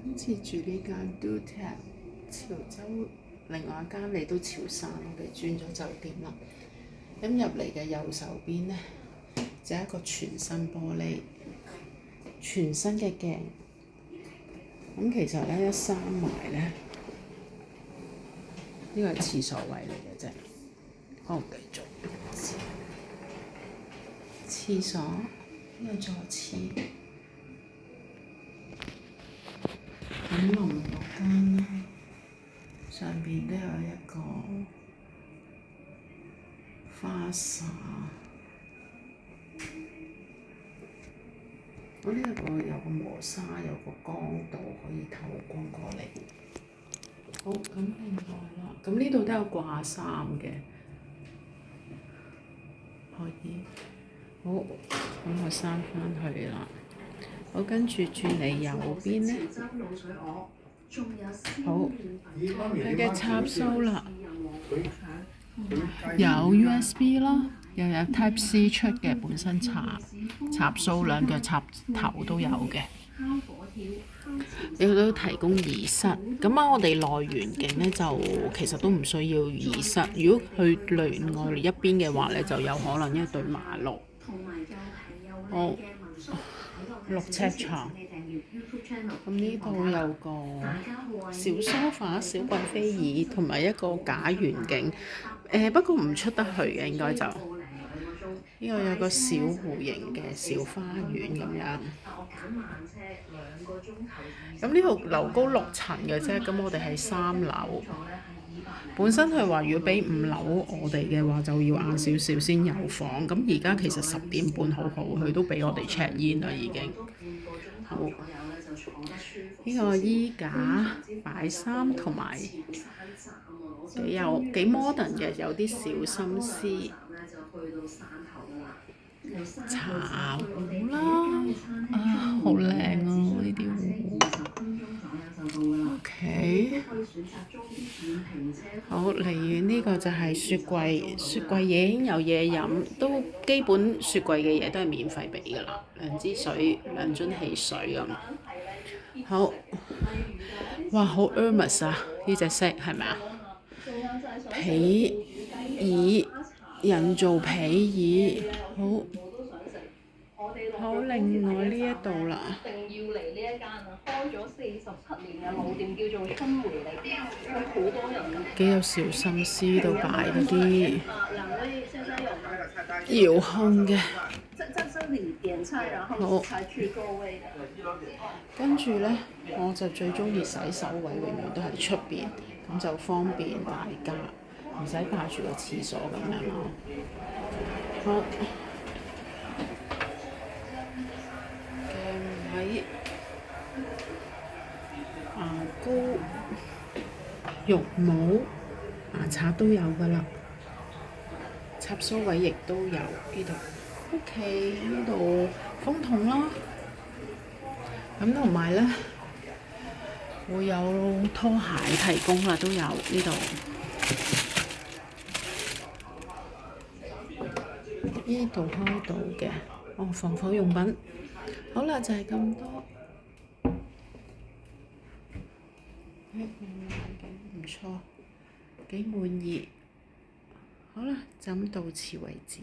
今次住呢間 Dutech 潮州，另外一間嚟到潮汕，我哋轉咗酒店啦。咁入嚟嘅右手邊呢，就係一個全新玻璃、全新嘅鏡。咁其實呢，一閂埋呢，呢個係廁所位嚟嘅啫。好，繼續廁所，呢個座廁。咁臨嗰間呢，上邊都有一個花灑。我呢一個有個磨砂，有個光度可以透光過嚟。好，咁另外啦，咁呢度都有掛衫嘅，可以。好，咁我閂返去啦。好，跟住轉嚟右邊呢，好，佢嘅插蘇啦，有 USB 啦，又有 Type C 出嘅，本身插蘇兩腳插頭都有嘅。亦都提供耳塞，咁我哋內園景呢，就其實都唔需要耳塞。如果去另外一邊嘅話呢，就有可能一對馬路。好，6尺床。咁呢度有個小梳化、小貴妃椅同埋一個假園景。不過唔出得去嘅應該就。呢個有個小弧形嘅小花園咁樣。咁呢度樓高6層嘅啫，咁我哋係3樓。本身佢話如果俾5樓我哋嘅話，就要晏少少先有房。咁而家其實10點半好好，佢都俾我哋 check in 啦已經。好，呢個衣架擺衫同埋幾 modern 嘅，有啲小心思。茶壺啦，好靚啊呢啲壺。OK， 好，離遠呢個就係雪櫃，雪櫃已經有嘢飲，都基本雪櫃嘅嘢都係免費俾㗎啦，2支水、2樽汽水咁。好，哇，好 Hermes 啊！呢隻色係咪啊？皮椅，人造皮椅，好。好，另外呢一度啦，一定要嚟呢一間啊！開咗47年嘅老店，叫做春回力，好多人。幾有小心思，度擺嗰啲遙控嘅。好。跟住呢，我就最中意洗手位，永遠都係出邊，咁就方便大家，唔使霸住個廁所咁樣咯。好。牙膏、浴帽、牙刷都有㗎啦，插蘇位亦都有呢度。OK， 呢度風筒啦，咁同埋呢會有拖鞋提供啦，都有呢度。呢度開到嘅，防火用品。好啦，就係咁多。環境唔錯，幾滿意。好啦，就咁到此為止。